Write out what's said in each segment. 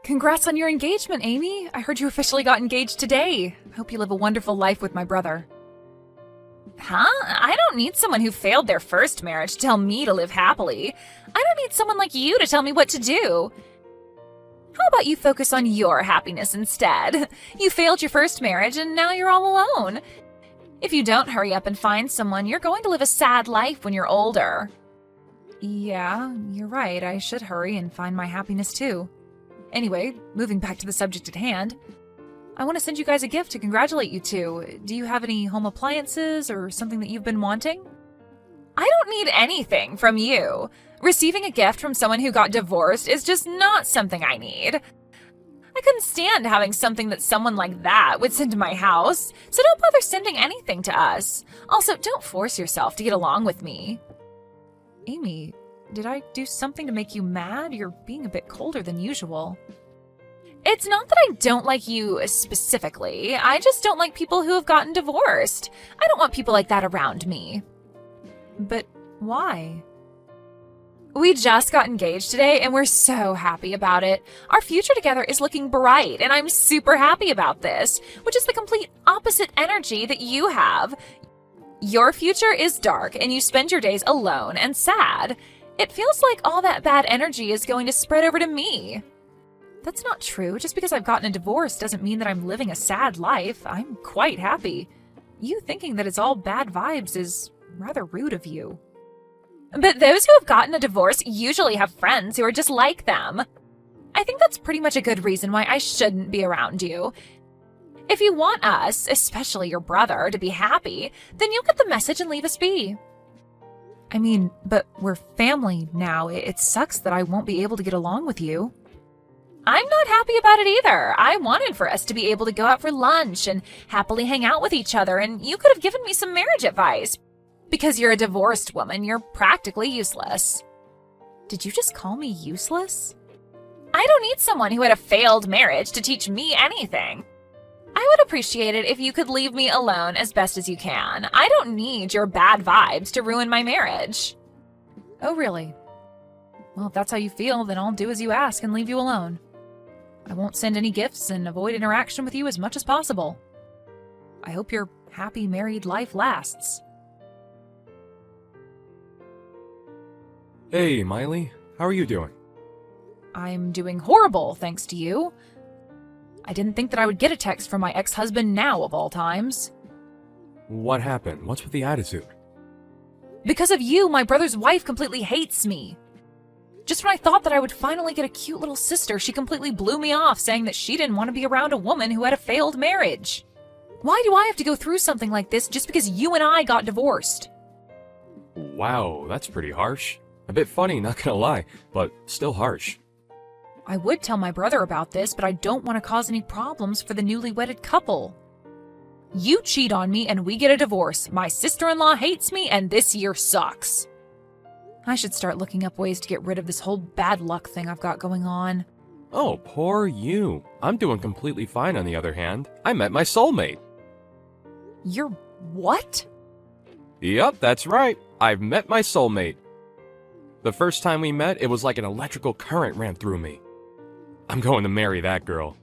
Congrats on your engagement, Amy. I heard you officially got engaged today. Hope you live a wonderful life with my brother. Huh? I don't need someone who failed their first marriage to tell me to live happily. I don't need someone like you to tell me what to do. How about you focus on your happiness instead? You failed your first marriage and now you're all alone. If you don't hurry up and find someone, you're going to live a sad life when you're older. Yeah, you're right. I should hurry and find my happiness too. Anyway, moving back to the subject at hand, I want to send you guys a gift to congratulate you two. Do you have any home appliances or something that you've been wanting? I don't need anything from you. Receiving a gift from someone who got divorced is just not something I need. I couldn't stand having something that someone like that would send to my house, so don't bother sending anything to us. Also, don't force yourself to get along with me. Amy, did I do something to make you mad? You're being a bit colder than usual. It's not that I don't like you specifically. I just don't like people who have gotten divorced. I don't want people like that around me. But why? We just got engaged today and we're so happy about it. Our future together is looking bright and I'm super happy about this, which is the complete opposite energy that you have. Your future is dark and you spend your days alone and sad. It feels like all that bad energy is going to spread over to me. That's not true. Just because I've gotten a divorce doesn't mean that I'm living a sad life. I'm quite happy. You thinking that it's all bad vibes is rather rude of you. But those who have gotten a divorce usually have friends who are just like them. I think that's pretty much a good reason why I shouldn't be around you. If you want us, especially your brother, to be happy, then you'll get the message and leave us be. I mean, but we're family now. It sucks that I won't be able to get along with you. I'm not happy about it either. I wanted for us to be able to go out for lunch and happily hang out with each other, and you could have given me some marriage advice. Because you're a divorced woman, you're practically useless. Did you just call me useless? I don't need someone who had a failed marriage to teach me anything. I would appreciate it if you could leave me alone as best as you can. I don't need your bad vibes to ruin my marriage. Oh, really? Well, if that's how you feel, then I'll do as you ask and leave you alone. I won't send any gifts and avoid interaction with you as much as possible. I hope your happy married life lasts. Hey, Miley. How are you doing? I'm doing horrible, thanks to you. I didn't think that I would get a text from my ex-husband now, of all times. What happened? What's with the attitude? Because of you, my brother's wife completely hates me. Just when I thought that I would finally get a cute little sister, she completely blew me off, saying that she didn't want to be around a woman who had a failed marriage. Why do I have to go through something like this just because you and I got divorced? Wow, that's pretty harsh. A bit funny, not gonna lie, but still harsh. I would tell my brother about this, but I don't want to cause any problems for the newly wedded couple. You cheat on me and we get a divorce. My sister-in-law hates me and this year sucks. I should start looking up ways to get rid of this whole bad luck thing I've got going on. Oh, poor you. I'm doing completely fine on the other hand. I met my soulmate. You're what? Yup, that's right. I've met my soulmate. The first time we met, it was like an electrical current ran through me. I'm going to marry that girl.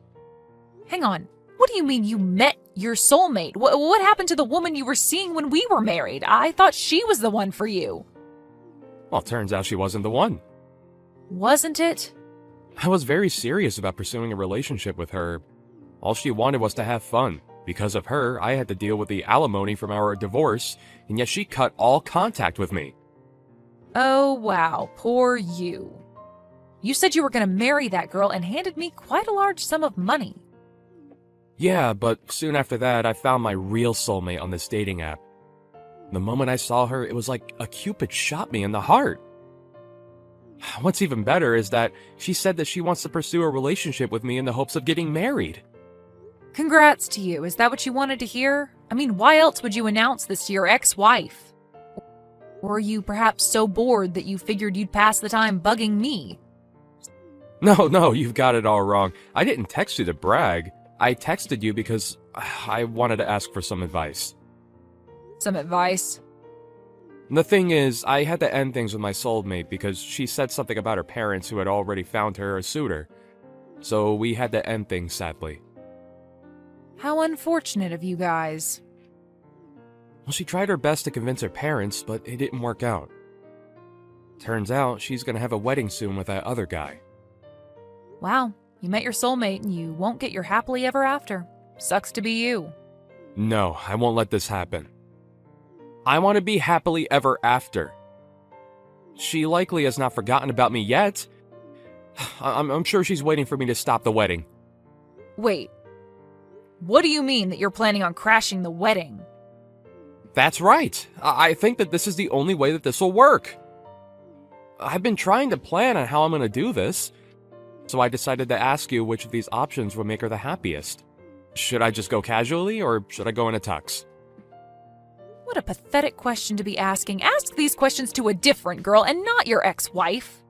Hang on. What do you mean you met your soulmate? What happened to the woman you were seeing when we were married? I thought she was the one for you. Well, turns out she wasn't the one. Wasn't it? I was very serious about pursuing a relationship with her. All she wanted was to have fun. Because of her, I had to deal with the alimony from our divorce, and yet she cut all contact with me. Oh, wow. Poor you. You said you were going to marry that girl and handed me quite a large sum of money. Yeah, but soon after that, I found my real soulmate on this dating app. The moment I saw her, it was like a cupid shot me in the heart. What's even better is that she said that she wants to pursue a relationship with me in the hopes of getting married. Congrats to you. Is that what you wanted to hear? I mean, why else would you announce this to your ex-wife? Or are you perhaps so bored that you figured you'd pass the time bugging me? No, you've got it all wrong. I didn't text you to brag. I texted you because I wanted to ask for some advice. Some advice? The thing is, I had to end things with my soulmate because she said something about her parents who had already found her a suitor. so we had to end things sadly. How unfortunate of you guys. Well, she tried her best to convince her parents, but it didn't work out. Turns out she's gonna have a wedding soon with that other guy. Wow, you met your soulmate and you won't get your happily ever after. Sucks to be you. No, I won't let this happen. I want to be happily ever after. She likely has not forgotten about me yet. I'm sure she's waiting for me to stop the wedding. Wait. What do you mean that you're planning on crashing the wedding? That's right. I think that this is the only way that this will work. I've been trying to plan on how I'm going to do this, so I decided to ask you which of these options would make her the happiest. Should I just go casually, or should I go in a tux? What a pathetic question to be asking. Ask these questions to a different girl and not your ex-wife.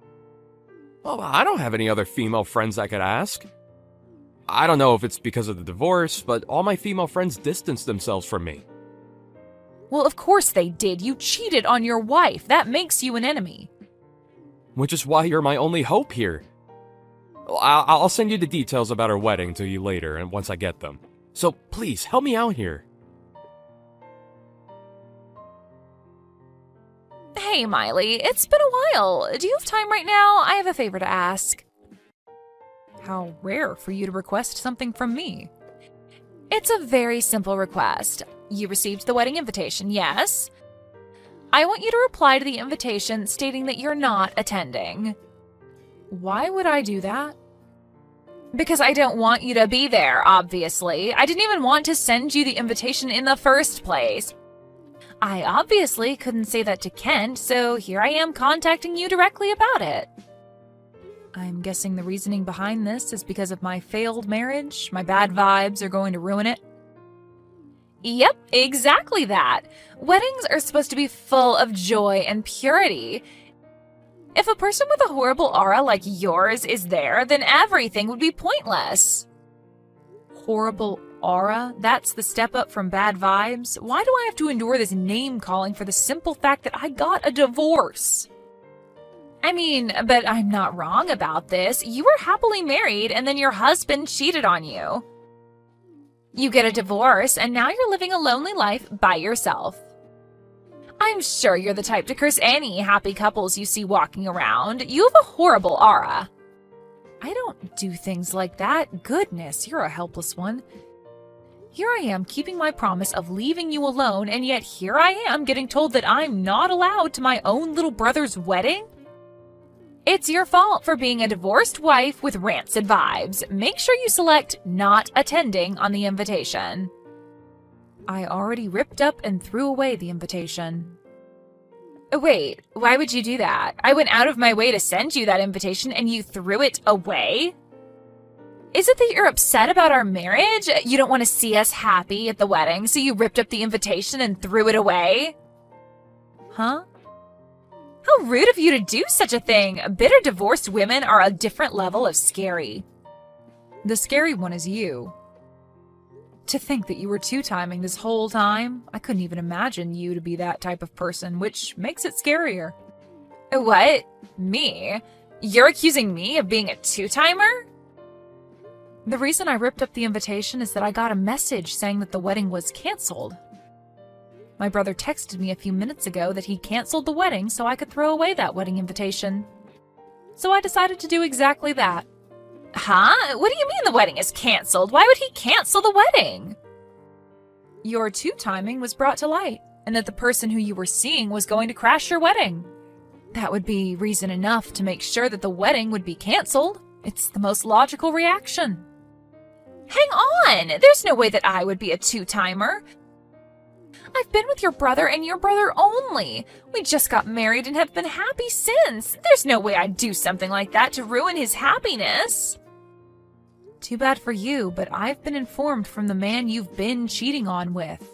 Well, I don't have any other female friends I could ask. I don't know if it's because of the divorce, but all my female friends distanced themselves from me. Well, of course they did. You cheated on your wife. That makes you an enemy. Which is why you're my only hope here. I'll send you the details about our wedding to you later, and once I get them. So please, help me out here. Hey, Miley, it's been a while. Do you have time right now? I have a favor to ask. How rare for you to request something from me. It's a very simple request. You received the wedding invitation, yes? I want you to reply to the invitation stating that you're not attending. Why would I do that? Because I don't want you to be there, obviously. I didn't even want to send you the invitation in the first place. I obviously couldn't say that to Kent, so here I am contacting you directly about it. I'm guessing the reasoning behind this is because of my failed marriage. My bad vibes are going to ruin it. Yep, exactly that. Weddings are supposed to be full of joy and purity. If a person with a horrible aura like yours is there, then everything would be pointless. Horrible aura? That's the step up from bad vibes? Why do I have to endure this name calling for the simple fact that I got a divorce? I mean, but I'm not wrong about this. You were happily married and then your husband cheated on you. You get a divorce and now you're living a lonely life by yourself. I'm sure you're the type to curse any happy couples you see walking around. You have a horrible aura. I don't do things like that. Goodness, you're a helpless one. Here I am keeping my promise of leaving you alone, and yet here I am getting told that I'm not allowed to my own little brother's wedding? It's your fault for being a divorced wife with rancid vibes. Make sure you select not attending on the invitation. I already ripped up and threw away the invitation. Wait, why would you do that? I went out of my way to send you that invitation and you threw it away? Is it that you're upset about our marriage? You don't want to see us happy at the wedding, so you ripped up the invitation and threw it away? Huh? How rude of you to do such a thing! Bitter divorced women are a different level of scary. The scary one is you. To think that you were two-timing this whole time, I couldn't even imagine you to be that type of person, which makes it scarier. What? Me? You're accusing me of being a two-timer? The reason I ripped up the invitation is that I got a message saying that the wedding was canceled. My brother texted me a few minutes ago that he canceled the wedding so I could throw away that wedding invitation. So I decided to do exactly that. Huh? What do you mean the wedding is canceled? Why would he cancel the wedding? Your two-timing was brought to light, and that the person who you were seeing was going to crash your wedding. That would be reason enough to make sure that the wedding would be canceled. It's the most logical reaction. Hang on! There's no way that I would be a two-timer. I've been with your brother and your brother only. We just got married and have been happy since. There's no way I'd do something like that to ruin his happiness. Too bad for you, but I've been informed from the man you've been cheating on with.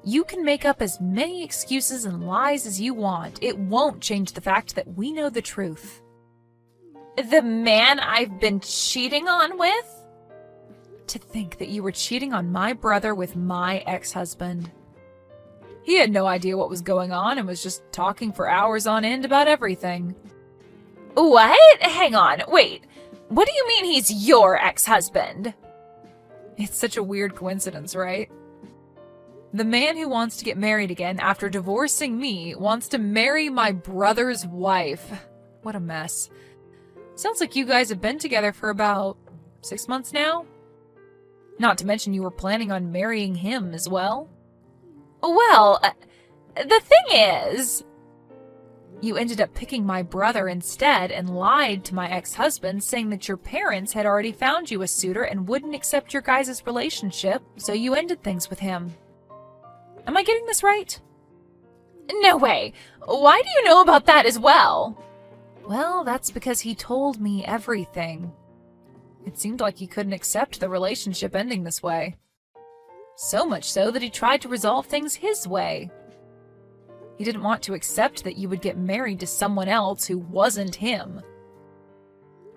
You can make up as many excuses and lies as you want. It won't change the fact that we know the truth. The man I've been cheating on with? To think that you were cheating on my brother with my ex-husband. He had no idea what was going on and was just talking for hours on end about everything. What? Hang on, wait. What do you mean he's your ex-husband? It's such a weird coincidence, right? The man who wants to get married again after divorcing me wants to marry my brother's wife. What a mess. Sounds like you guys have been together for about 6 months now? Not to mention you were planning on marrying him as well. Well, the thing is... You ended up picking my brother instead and lied to my ex-husband, saying that your parents had already found you a suitor and wouldn't accept your guys' relationship, so you ended things with him. Am I getting this right? No way. Why do you know about that as well? Well, that's because he told me everything. It seemed like he couldn't accept the relationship ending this way. So much so that he tried to resolve things his way. He didn't want to accept that you would get married to someone else who wasn't him.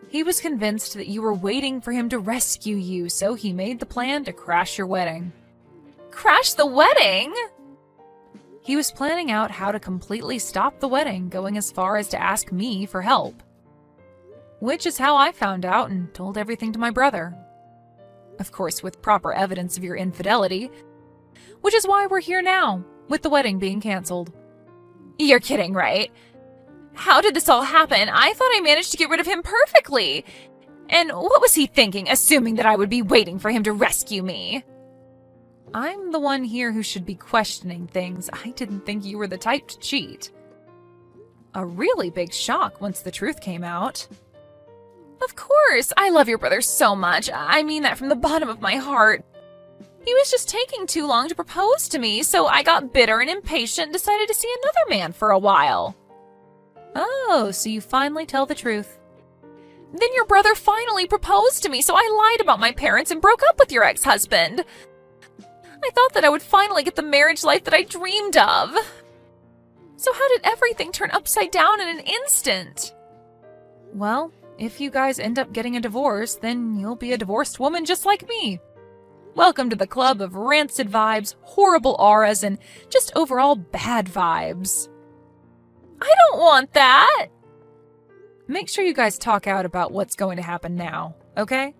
He was convinced that you were waiting for him to rescue you, so he made the plan to crash your wedding. Crash the wedding? He was planning out how to completely stop the wedding, going as far as to ask me for help. Which is how I found out and told everything to my brother. Of course, with proper evidence of your infidelity, which is why we're here now, with the wedding being canceled. You're kidding, right? How did this all happen? I thought I managed to get rid of him perfectly. And what was he thinking, assuming that I would be waiting for him to rescue me? I'm the one here who should be questioning things. I didn't think you were the type to cheat. A really big shock once the truth came out. Of course, I love your brother so much. I mean that from the bottom of my heart. He was just taking too long to propose to me, so I got bitter and impatient and decided to see another man for a while. Oh, so you finally tell the truth. Then your brother finally proposed to me, so I lied about my parents and broke up with your ex-husband. I thought that I would finally get the marriage life that I dreamed of. So how did everything turn upside down in an instant? Well, if you guys end up getting a divorce, then you'll be a divorced woman just like me. Welcome to the club of rancid vibes, horrible auras, and just overall bad vibes. I don't want that! Make sure you guys talk out about what's going to happen now, okay?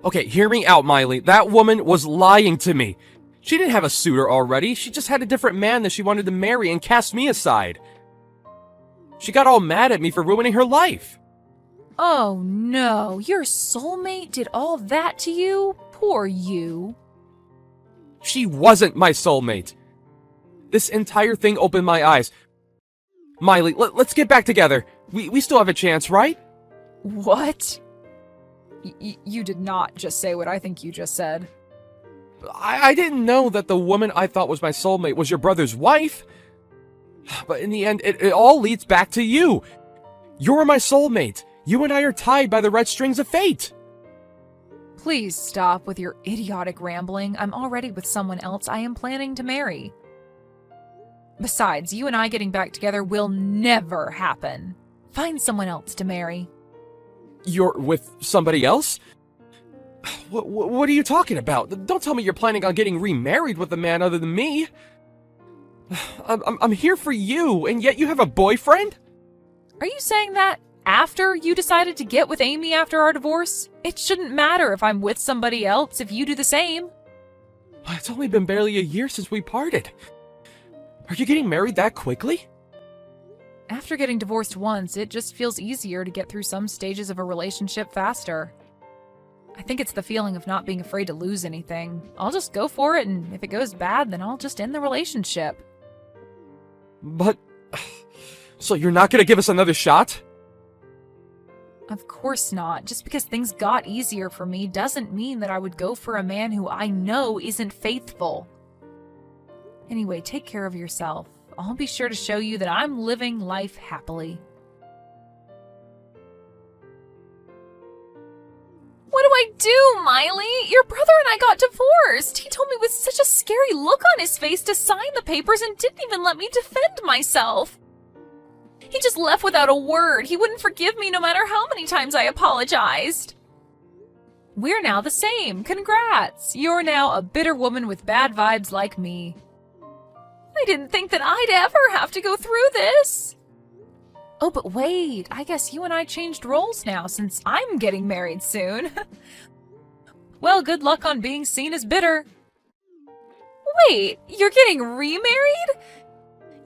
Okay, hear me out, Miley. That woman was lying to me. She didn't have a suitor already. She just had a different man that she wanted to marry and cast me aside. She got all mad at me for ruining her life. Oh no, your soulmate did all that to you? Poor you. She wasn't my soulmate. This entire thing opened my eyes. Miley, let's get back together. We still have a chance, right? What? You did not just say what I think you just said. I didn't know that the woman I thought was my soulmate was your brother's wife. But in the end, it all leads back to you. You're my soulmate. You and I are tied by the red strings of fate. Please stop with your idiotic rambling. I'm already with someone else I am planning to marry. Besides, you and I getting back together will never happen. Find someone else to marry. You're with somebody else? What are you talking about? Don't tell me you're planning on getting remarried with a man other than me. I'm here for you, and yet you have a boyfriend? Are you saying that after you decided to get with Amy after our divorce? It shouldn't matter if I'm with somebody else if you do the same. It's only been barely a year since we parted. Are you getting married that quickly? After getting divorced once, it just feels easier to get through some stages of a relationship faster. I think it's the feeling of not being afraid to lose anything. I'll just go for it, and if it goes bad, then I'll just end the relationship. But... so you're not gonna give us another shot? Of course not. Just because things got easier for me doesn't mean that I would go for a man who I know isn't faithful. Anyway, take care of yourself. I'll be sure to show you that I'm living life happily. What do I do, Miley? Your brother and I got divorced. He told me with such a scary look on his face to sign the papers and didn't even let me defend myself. He just left without a word. He wouldn't forgive me no matter how many times I apologized. We're now the same. Congrats. You're now a bitter woman with bad vibes like me. I didn't think that I'd ever have to go through this. Oh, but wait, I guess you and I changed roles now since I'm getting married soon. Well, good luck on being seen as bitter. Wait, you're getting remarried?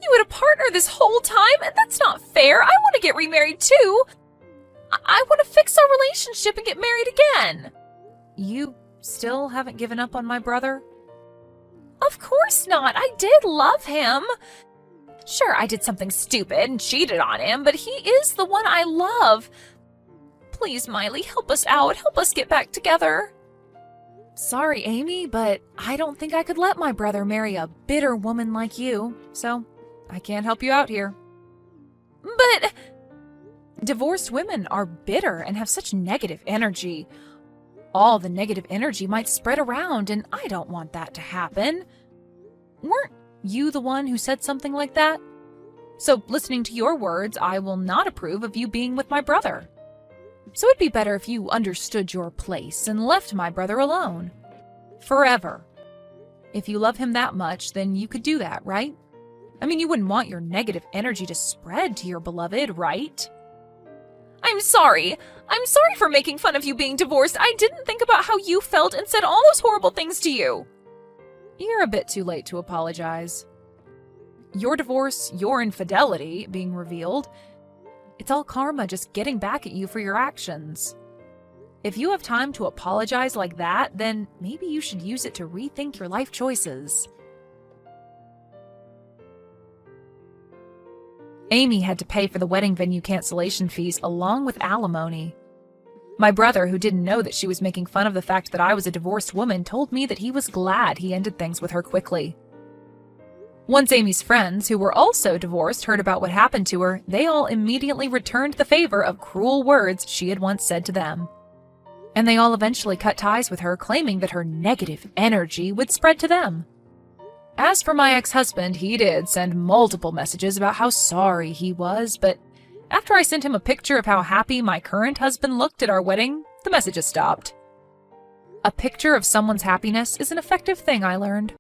You had a partner this whole time, and that's not fair. I want to get remarried too. I want to fix our relationship and get married again. You still haven't given up on my brother? Of course not. I did love him. Sure, I did something stupid and cheated on him, but he is the one I love. Please, Miley, help us out. Help us get back together. Sorry, Amy, but I don't think I could let my brother marry a bitter woman like you, so I can't help you out here. But divorced women are bitter and have such negative energy. All the negative energy might spread around, and I don't want that to happen. Weren't you the one who said something like that? So, listening to your words, I will not approve of you being with my brother. So it'd be better if you understood your place and left my brother alone. Forever. If you love him that much, then you could do that, right? I mean, you wouldn't want your negative energy to spread to your beloved, right? I'm sorry. I'm sorry for making fun of you being divorced. I didn't think about how you felt and said all those horrible things to you. You're a bit too late to apologize. Your divorce, your infidelity being revealed, it's all karma just getting back at you for your actions. If you have time to apologize like that, then maybe you should use it to rethink your life choices. Amy had to pay for the wedding venue cancellation fees along with alimony. My brother, who didn't know that she was making fun of the fact that I was a divorced woman, told me that he was glad he ended things with her quickly. Once Amy's friends, who were also divorced, heard about what happened to her, they all immediately returned the favor of cruel words she had once said to them. And they all eventually cut ties with her, claiming that her negative energy would spread to them. As for my ex-husband, he did send multiple messages about how sorry he was, but after I sent him a picture of how happy my current husband looked at our wedding, the messages stopped. A picture of someone's happiness is an effective thing, I learned.